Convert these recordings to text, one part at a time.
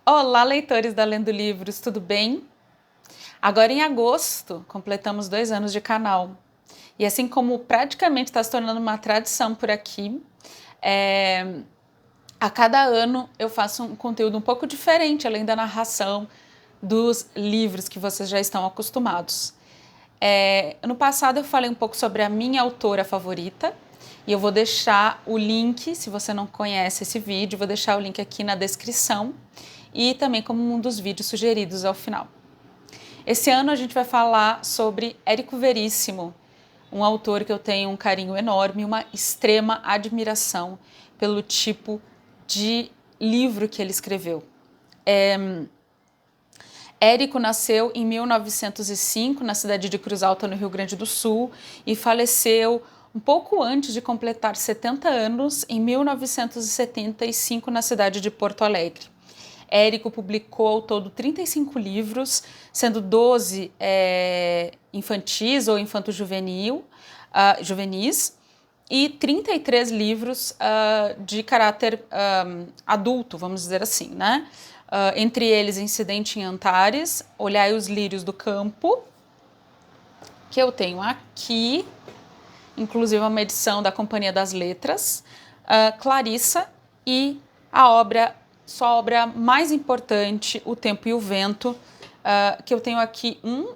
Olá, leitores da Lendo Livros, tudo bem? Agora em agosto, completamos 2 anos de canal. E assim como praticamente está se tornando uma tradição por aqui, a cada ano eu faço um conteúdo um pouco diferente, além da narração dos livros que vocês já estão acostumados. No passado eu falei um pouco sobre a minha autora favorita, e eu vou deixar o link, se você não conhece esse vídeo, vou deixar o link aqui na descrição e também como um dos vídeos sugeridos ao final. Esse ano a gente vai falar sobre Érico Veríssimo, um autor que eu tenho um carinho enorme, uma extrema admiração pelo tipo de livro que ele escreveu. Érico nasceu em 1905 na cidade de Cruz Alta, no Rio Grande do Sul, e faleceu um pouco antes de completar 70 anos, em 1975, na cidade de Porto Alegre. Érico publicou ao todo 35 livros, sendo 12 infantis ou infanto-juvenis, e 33 livros de caráter adulto, vamos dizer assim, né? Entre eles Incidente em Antares, Olhai os Lírios do Campo, que eu tenho aqui, inclusive uma edição da Companhia das Letras, Clarissa e sua obra mais importante, O Tempo e o Vento, que eu tenho aqui um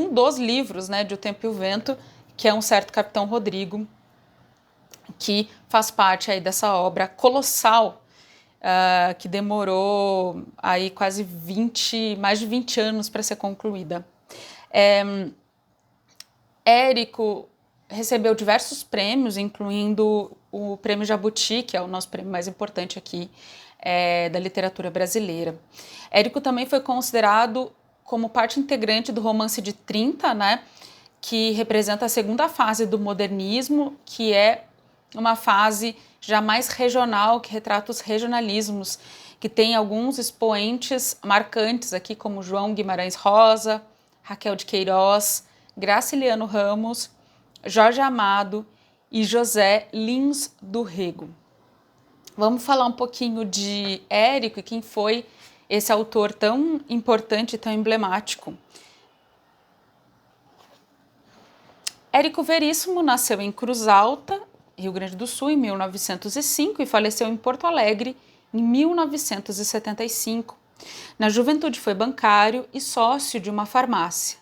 dos livros, né, de O Tempo e o Vento, que é Um Certo Capitão Rodrigo, que faz parte aí dessa obra colossal, que demorou aí mais de 20 anos para ser concluída. Érico recebeu diversos prêmios, incluindo o Prêmio Jabuti, que é o nosso prêmio mais importante aqui da literatura brasileira. Érico também foi considerado como parte integrante do Romance de 30, né, que representa a segunda fase do modernismo, que é uma fase já mais regional, que retrata os regionalismos, que tem alguns expoentes marcantes aqui, como João Guimarães Rosa, Raquel de Queiroz, Graciliano Ramos, Jorge Amado e José Lins do Rego. Vamos falar um pouquinho de Érico e quem foi esse autor tão importante e tão emblemático. Érico Veríssimo nasceu em Cruz Alta, Rio Grande do Sul, em 1905 e faleceu em Porto Alegre em 1975. Na juventude foi bancário e sócio de uma farmácia.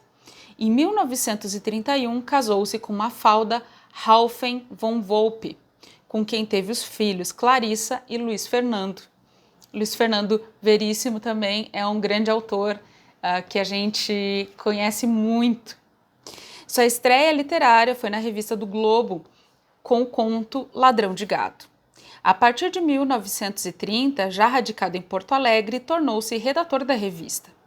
Em 1931, casou-se com Mafalda Halfen von Volpe, com quem teve os filhos Clarissa e Luiz Fernando. Luiz Fernando Veríssimo também é um grande autor que a gente conhece muito. Sua estreia literária foi na revista do Globo, com o conto Ladrão de Gado. A partir de 1930, já radicado em Porto Alegre, tornou-se redator da revista.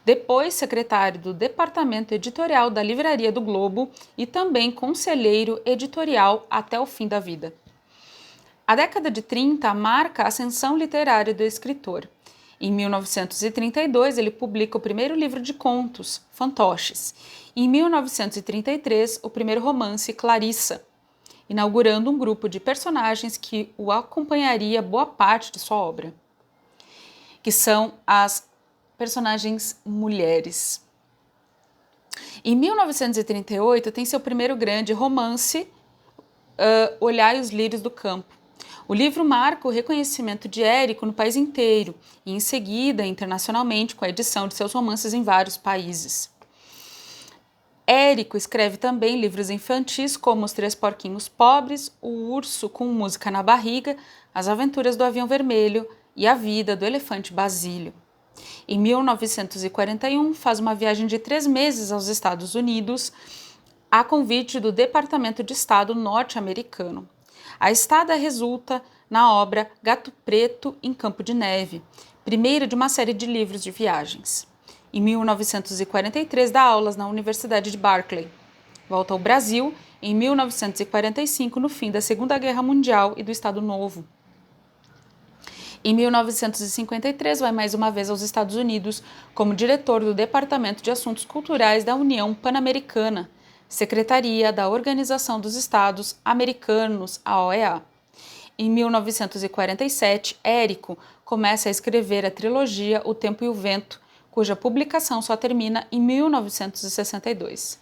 Depois, secretário do Departamento Editorial da Livraria do Globo e também conselheiro editorial até o fim da vida. A década de 30 marca a ascensão literária do escritor. Em 1932, ele publica o primeiro livro de contos, Fantoches. Em 1933, o primeiro romance, Clarissa, inaugurando um grupo de personagens que o acompanharia boa parte de sua obra, que são as personagens mulheres. Em 1938, tem seu primeiro grande romance, Olhai os Lírios do Campo. O livro marca o reconhecimento de Érico no país inteiro e, em seguida, internacionalmente, com a edição de seus romances em vários países. Érico escreve também livros infantis como Os Três Porquinhos Pobres, O Urso com Música na Barriga, As Aventuras do Avião Vermelho e A Vida do Elefante Basílio. Em 1941, faz uma viagem de 3 meses aos Estados Unidos, a convite do Departamento de Estado norte-americano. A estada resulta na obra Gato Preto em Campo de Neve, primeira de uma série de livros de viagens. Em 1943, dá aulas na Universidade de Berkeley. Volta ao Brasil em 1945, no fim da Segunda Guerra Mundial e do Estado Novo. Em 1953, vai mais uma vez aos Estados Unidos como diretor do Departamento de Assuntos Culturais da União Pan-Americana, Secretaria da Organização dos Estados Americanos, a OEA. Em 1947, Érico começa a escrever a trilogia O Tempo e o Vento, cuja publicação só termina em 1962.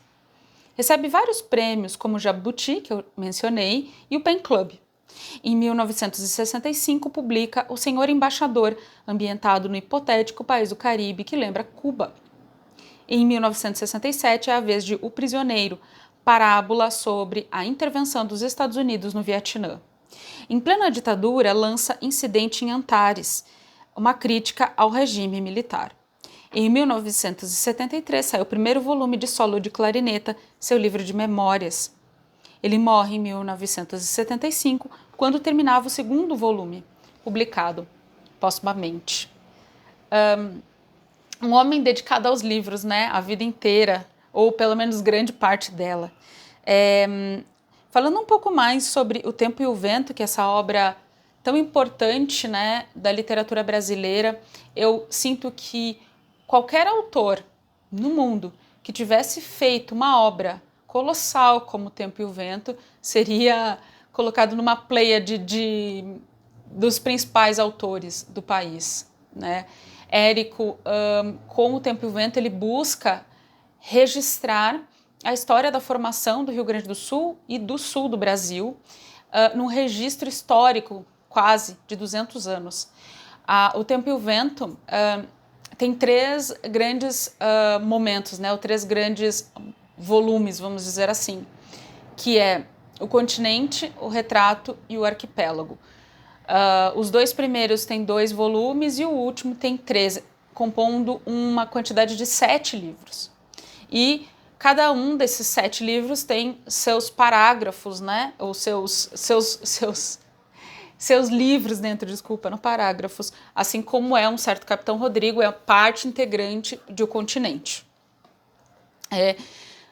Recebe vários prêmios, como o Jabuti, que eu mencionei, e o Pen Club. Em 1965, publica O Senhor Embaixador, ambientado no hipotético país do Caribe que lembra Cuba. Em 1967, é a vez de O Prisioneiro, parábola sobre a intervenção dos Estados Unidos no Vietnã. Em plena ditadura, lança Incidente em Antares, uma crítica ao regime militar. Em 1973, saiu o primeiro volume de solo de clarineta, seu livro de memórias. Ele morre em 1975, quando terminava o segundo volume, publicado postumamente. Um homem dedicado aos livros, né, a vida inteira, ou pelo menos grande parte dela. Falando um pouco mais sobre O Tempo e o Vento, que é essa obra tão importante, né, da literatura brasileira, eu sinto que qualquer autor no mundo que tivesse feito uma obra colossal como O Tempo e o Vento seria colocado numa pleiade dos principais autores do país, né? Érico, com O Tempo e o Vento, ele busca registrar a história da formação do Rio Grande do Sul e do sul do Brasil, num registro histórico quase de 200 anos. O Tempo e o Vento tem três grandes momentos, né, ou três grandes volumes, vamos dizer assim, que é o continente, o retrato e o arquipélago. Os dois primeiros têm 2 volumes e o último tem 3, compondo uma quantidade de 7 livros. E cada um desses 7 livros tem seus parágrafos, né? Ou seus livros dentro, desculpa, não parágrafos, assim como é um certo Capitão Rodrigo, é parte integrante de O Continente.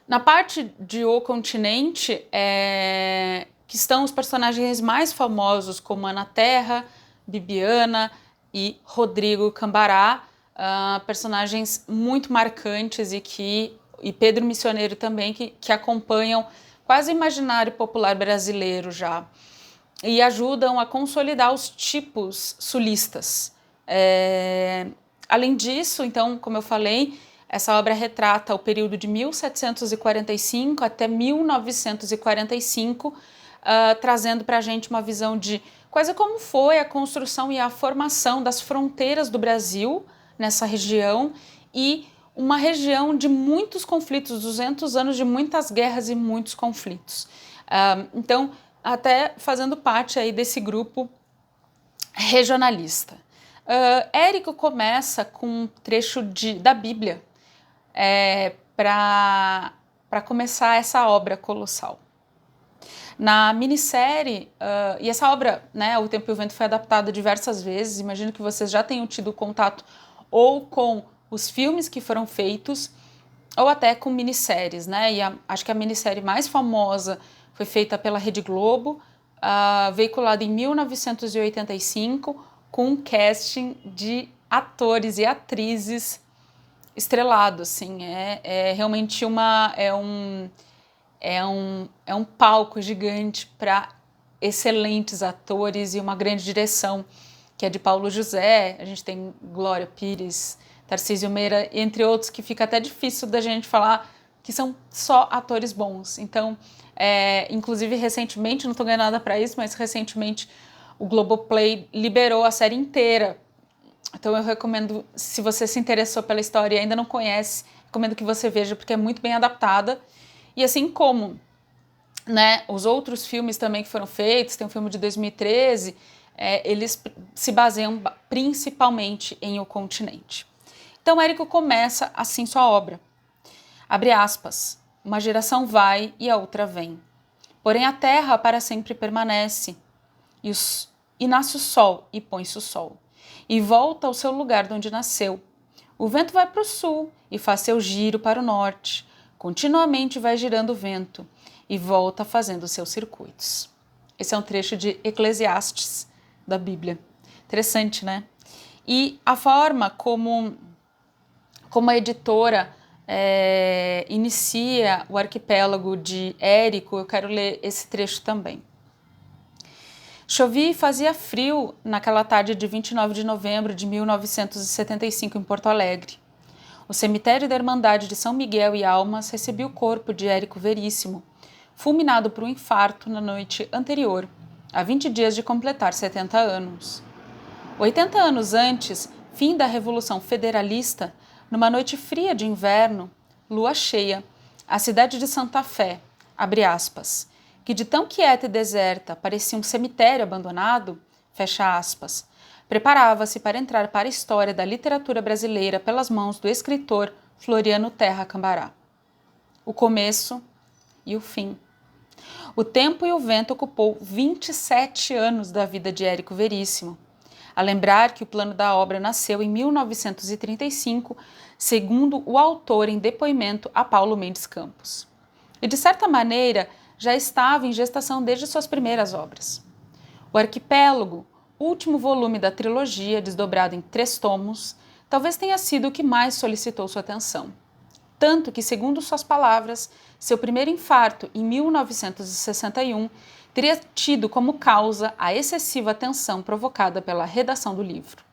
Na parte de O Continente, que estão os personagens mais famosos, como Ana Terra, Bibiana e Rodrigo Cambará, personagens muito marcantes e Pedro Missioneiro também, que acompanham quase o imaginário popular brasileiro já, e ajudam a consolidar os tipos sulistas. Além disso, então, como eu falei, essa obra retrata o período de 1745 até 1945, trazendo para a gente uma visão de quase como foi a construção e a formação das fronteiras do Brasil nessa região, e uma região de muitos conflitos, 200 anos de muitas guerras e muitos conflitos. Então, até fazendo parte aí desse grupo regionalista. Érico começa com um trecho da Bíblia para começar essa obra colossal. Na minissérie, e essa obra, né, O Tempo e o Vento, foi adaptada diversas vezes, imagino que vocês já tenham tido contato ou com os filmes que foram feitos, ou até com minisséries, né, e acho que a minissérie mais famosa foi feita pela Rede Globo, veiculada em 1985, com um casting de atores e atrizes estrelado, assim, realmente um palco gigante para excelentes atores e uma grande direção, que é de Paulo José. A gente tem Glória Pires, Tarcísio Meira, entre outros, que fica até difícil da gente falar que são só atores bons. Então, inclusive recentemente, não estou ganhando nada para isso, mas recentemente o Globoplay liberou a série inteira. Então eu recomendo, se você se interessou pela história e ainda não conhece, recomendo que você veja, porque é muito bem adaptada. E assim como, né, os outros filmes também que foram feitos, tem um filme de 2013, eles se baseiam principalmente em O Continente. Então Érico começa assim sua obra. Abre aspas, uma geração vai e a outra vem. Porém a terra para sempre permanece, e nasce o sol e põe-se o sol, e volta ao seu lugar de onde nasceu. O vento vai para o sul e faz seu giro para o norte. Continuamente vai girando o vento e volta fazendo seus circuitos. Esse é um trecho de Eclesiastes da Bíblia. Interessante, né? E a forma como a editora inicia o arquipélago de Érico, eu quero ler esse trecho também. Chovia e fazia frio naquela tarde de 29 de novembro de 1975 em Porto Alegre. O cemitério da Irmandade de São Miguel e Almas recebia o corpo de Érico Veríssimo, fulminado por um infarto na noite anterior, há 20 dias de completar 70 anos. 80 anos antes, fim da Revolução Federalista, numa noite fria de inverno, lua cheia, a cidade de Santa Fé, abre aspas, que de tão quieta e deserta parecia um cemitério abandonado, fecha aspas, preparava-se para entrar para a história da literatura brasileira pelas mãos do escritor Floriano Terra Cambará. O começo e o fim. O Tempo e o Vento ocupou 27 anos da vida de Érico Veríssimo. A lembrar que o plano da obra nasceu em 1935, segundo o autor em depoimento a Paulo Mendes Campos. E, de certa maneira, já estava em gestação desde suas primeiras obras. O Arquipélago, último volume da trilogia, desdobrado em 3 tomos, talvez tenha sido o que mais solicitou sua atenção. Tanto que, segundo suas palavras, seu primeiro infarto, em 1961, teria tido como causa a excessiva tensão provocada pela redação do livro.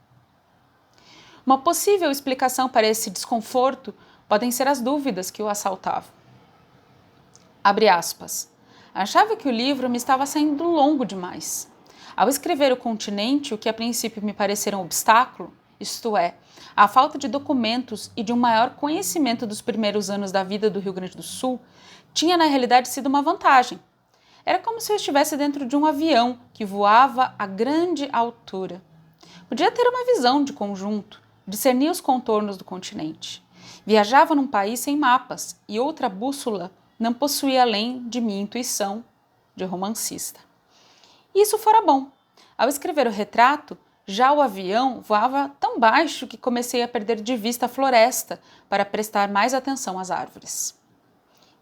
Uma possível explicação para esse desconforto podem ser as dúvidas que o assaltavam. Abre aspas. Achava que o livro me estava saindo longo demais. Ao escrever O Continente, o que a princípio me parecer um obstáculo, isto é, a falta de documentos e de um maior conhecimento dos primeiros anos da vida do Rio Grande do Sul, tinha na realidade sido uma vantagem. Era como se eu estivesse dentro de um avião que voava a grande altura. Podia ter uma visão de conjunto, discernir os contornos do continente. Viajava num país sem mapas e outra bússola não possuía além de minha intuição de romancista. Isso fora bom. Ao escrever o retrato, já o avião voava tão baixo que comecei a perder de vista a floresta para prestar mais atenção às árvores.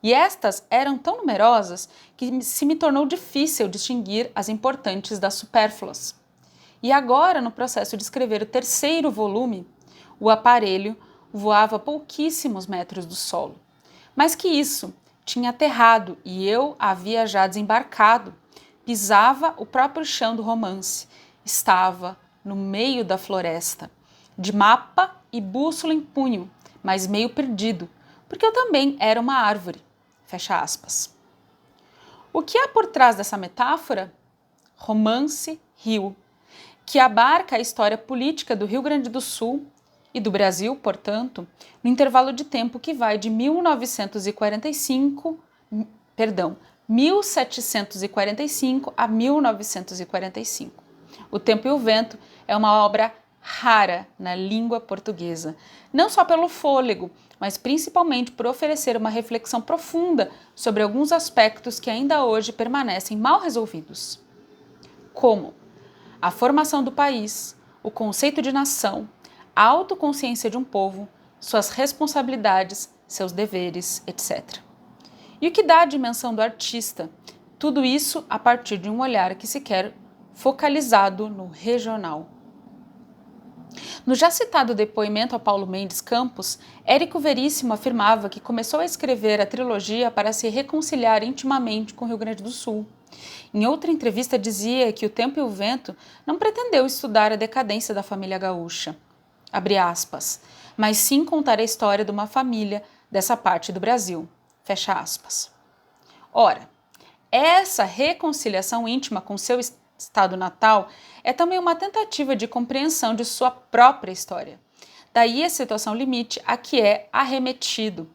E estas eram tão numerosas que se me tornou difícil distinguir as importantes das supérfluas. E agora, no processo de escrever o 3º volume, o aparelho voava a pouquíssimos metros do solo. Mais que isso, tinha aterrado e eu havia já desembarcado. Pisava o próprio chão do romance. Estava no meio da floresta, de mapa e bússola em punho, mas meio perdido, porque eu também era uma árvore. Fecha aspas. O que há por trás dessa metáfora? Romance Rio, que abarca a história política do Rio Grande do Sul e do Brasil, portanto, no intervalo de tempo que vai de 1745 a 1945. O Tempo e o Vento é uma obra rara na língua portuguesa, não só pelo fôlego, mas principalmente por oferecer uma reflexão profunda sobre alguns aspectos que ainda hoje permanecem mal resolvidos, como a formação do país, o conceito de nação, a autoconsciência de um povo, suas responsabilidades, seus deveres, etc. E o que dá a dimensão do artista? Tudo isso a partir de um olhar que se quer focalizado no regional. No já citado depoimento a Paulo Mendes Campos, Érico Veríssimo afirmava que começou a escrever a trilogia para se reconciliar intimamente com o Rio Grande do Sul. Em outra entrevista dizia que O Tempo e o Vento não pretendeu estudar a decadência da família gaúcha, abre aspas, mas sim contar a história de uma família dessa parte do Brasil, fecha aspas. Ora, essa reconciliação íntima com seu estado natal é também uma tentativa de compreensão de sua própria história. Daí a situação limite a que é arremetido.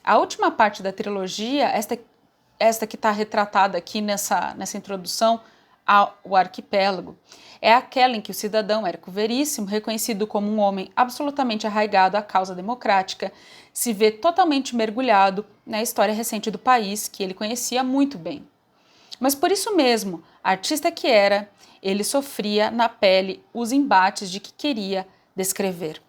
A última parte da trilogia, esta que está retratada aqui nessa introdução ao Arquipélago, é aquela em que o cidadão Érico Veríssimo, reconhecido como um homem absolutamente arraigado à causa democrática, se vê totalmente mergulhado na história recente do país, que ele conhecia muito bem. Mas por isso mesmo, artista que era, ele sofria na pele os embates de que queria descrever.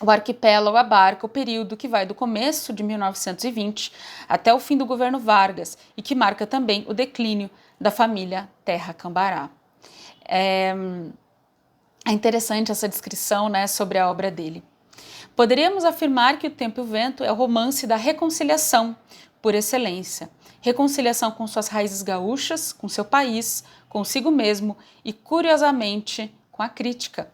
O Arquipélago abarca o período que vai do começo de 1920 até o fim do governo Vargas e que marca também o declínio da família Terra Cambará. É interessante essa descrição, né, sobre a obra dele. Poderíamos afirmar que O Tempo e o Vento é o romance da reconciliação por excelência. Reconciliação com suas raízes gaúchas, com seu país, consigo mesmo e, curiosamente, com a crítica.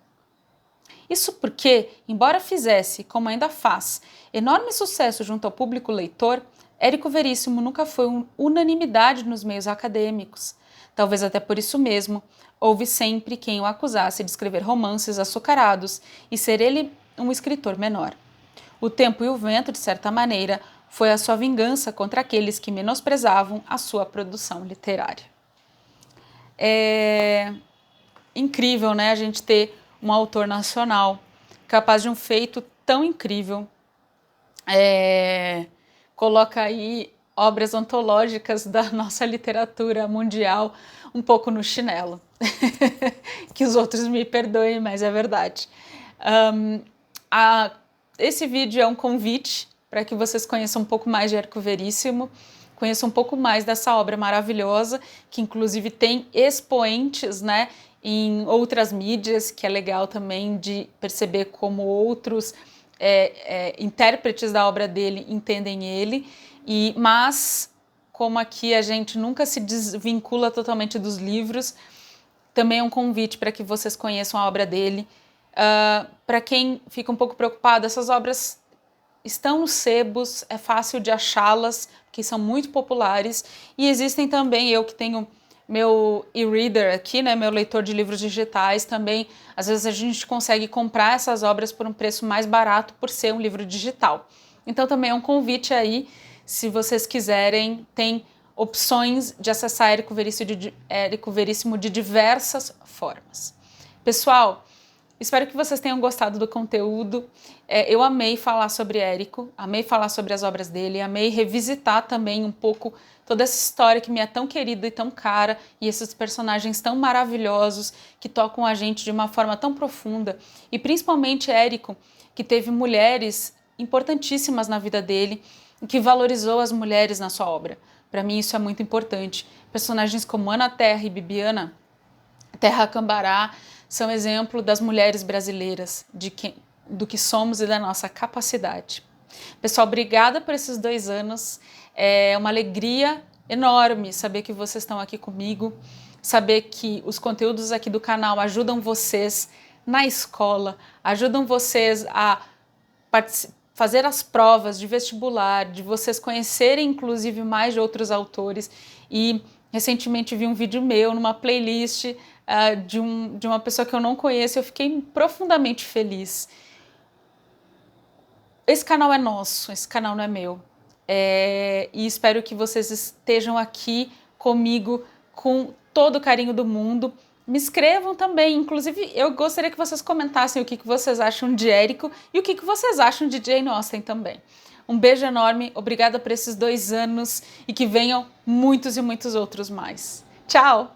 Isso porque, embora fizesse, como ainda faz, enorme sucesso junto ao público leitor, Érico Veríssimo nunca foi unanimidade nos meios acadêmicos. Talvez até por isso mesmo, houve sempre quem o acusasse de escrever romances açucarados e ser ele um escritor menor. O Tempo e o Vento, de certa maneira, foi a sua vingança contra aqueles que menosprezavam a sua produção literária. É incrível, né, a gente ter um autor nacional capaz de um feito tão incrível. Coloca aí obras antológicas da nossa literatura mundial um pouco no chinelo. Que os outros me perdoem, mas é verdade. Esse vídeo é um convite para que vocês conheçam um pouco mais de Érico Veríssimo, conheçam um pouco mais dessa obra maravilhosa, que inclusive tem expoentes, né, em outras mídias, que é legal também de perceber como outros intérpretes da obra dele entendem ele, mas como aqui a gente nunca se desvincula totalmente dos livros, também é um convite para que vocês conheçam a obra dele. Para quem fica um pouco preocupado, essas obras estão nos sebos, é fácil de achá-las, que são muito populares, e existem também, eu que tenho meu e-reader aqui, né, meu leitor de livros digitais também, às vezes a gente consegue comprar essas obras por um preço mais barato por ser um livro digital. Então também é um convite aí, se vocês quiserem, tem opções de acessar Érico Veríssimo de diversas formas. Pessoal, espero que vocês tenham gostado do conteúdo. Eu amei falar sobre Érico, amei falar sobre as obras dele, amei revisitar também um pouco toda essa história que me é tão querida e tão cara, e esses personagens tão maravilhosos que tocam a gente de uma forma tão profunda. E principalmente Érico, que teve mulheres importantíssimas na vida dele e que valorizou as mulheres na sua obra. Para mim isso é muito importante. Personagens como Ana Terra e Bibiana Terra Cambará são exemplo das mulheres brasileiras, do que somos e da nossa capacidade. Pessoal, obrigada por esses 2 anos. É uma alegria enorme saber que vocês estão aqui comigo, saber que os conteúdos aqui do canal ajudam vocês na escola, ajudam vocês a fazer as provas de vestibular, de vocês conhecerem inclusive mais de outros autores. E recentemente vi um vídeo meu numa playlist de uma pessoa que eu não conheço, eu fiquei profundamente feliz. Esse canal é nosso, esse canal não é meu. E espero que vocês estejam aqui comigo com todo o carinho do mundo. Me escrevam também, inclusive eu gostaria que vocês comentassem o que vocês acham de Érico e o que vocês acham de Jane Austen também. Um beijo enorme, obrigada por esses 2 anos e que venham muitos e muitos outros mais. Tchau!